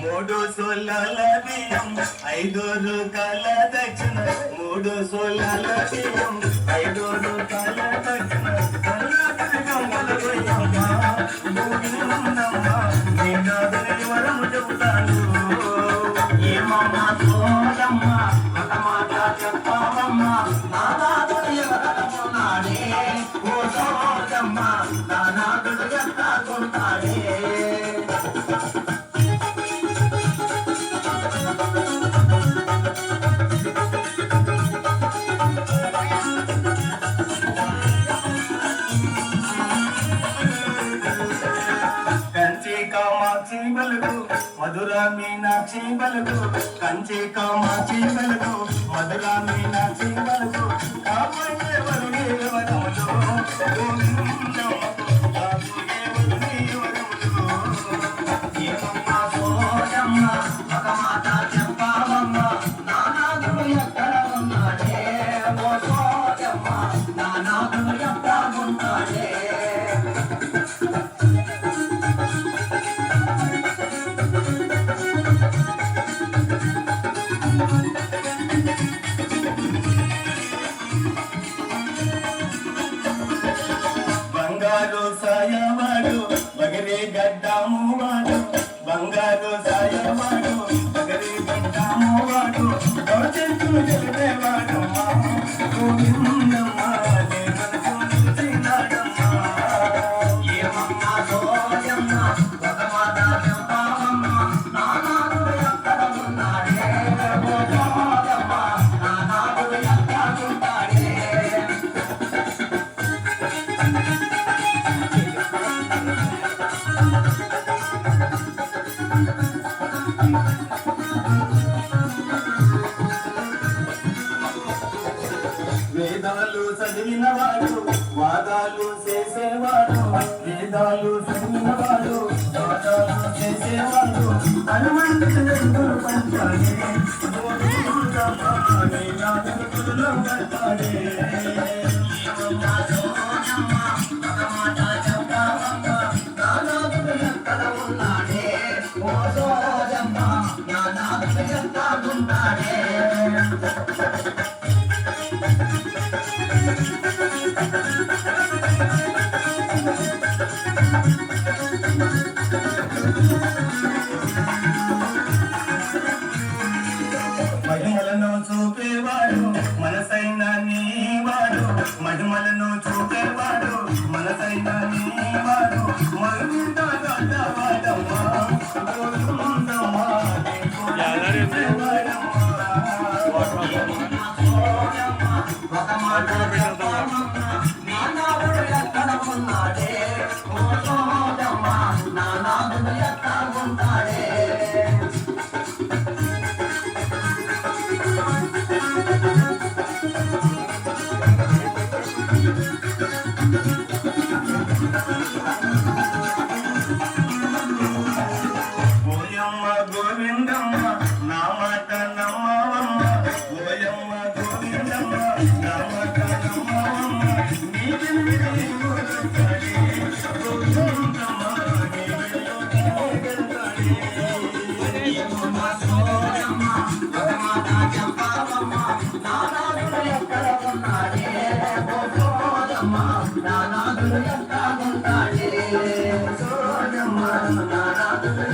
మూడు సోలాల బియ్యం 5 రూపాయల దక్షిణ మూడు సోలాల బియ్యం 5 రూపాయల దక్షిణ వరము చెబుతాను ఏమమ్మా సోదమ్మ ఒక మాట చెప్పావమ్మా నానాదుడు ఎవరన్నాడే ఓ సోదమ్మ నానాదుడు ఎత్తాకుంటాడే కామాక్షి బలుగు మధుర మీనాక్షి బలుగు కంచి కామాక్షి బలుగు మధుర మీనాక్షి బలుగు కాబోయే వరుడే వరములు ఏమమ్మా సోదమ్మ ఒక మాట చెప్పావమ్మ నానాదుడు ఎక్కడ ఉన్నాడే ఓ సోదమ్మ నానాదుడు ఎక్కడ ఉన్నాడే బంగారు సాయవాడు బగరే గడ్డాము వాడు బంగారు సాయవాడు బగరే గడ్డాము వాడు గౌచెంతులు తెలిపేవాడమ్మా గోవిందమ్మా ఏమమ్మా సోయమ్మ ఒక మాట చెప్పావమ్మ నానాదుడు ఎక్కడ ఉన్నాడే ఓ సోదమ్మ నానాదుడు ఎక్కడ ఉంటాడే వేదాలు చదివినవాడు వాదాలు చేసేవాడు వేదాలు చదివినవాడు వాదాలు చేసేవాడు హనుమంతుడు పంచాడే ఎక్కడ ఉన్నాడే ఓ సోదమ్మ నానాదుడు ఎక్కడ ఉంటాడే మహిమలను చూపేవాడు మనసైన నీవాడు మహిమలను చూపేవాడు మనసైన నీవాడు మరుండవాడమ్మా ఒక మాట నానాదుడు ఎక్కడ ఉన్నాడే ఓ సోదమ్మ నానాదుడు ఎక్కడ ఉంటాడే ఓయమ్మ గోవిందమ్మ నా మాట నమ్మవమ్మ ఓయమ్మ గోవిందమ్మ నా మాట నమ్మవమ్మ ఏమమ్మా సోదమ్మ ఒక మాట చెప్పావమ్మ నానాదుడు ఎక్కడ ఉన్నాడే ఓ సోదమ్మ నానాదుడు ఎక్కడ ఉంటాడే సోదమ్మ నానాదుడు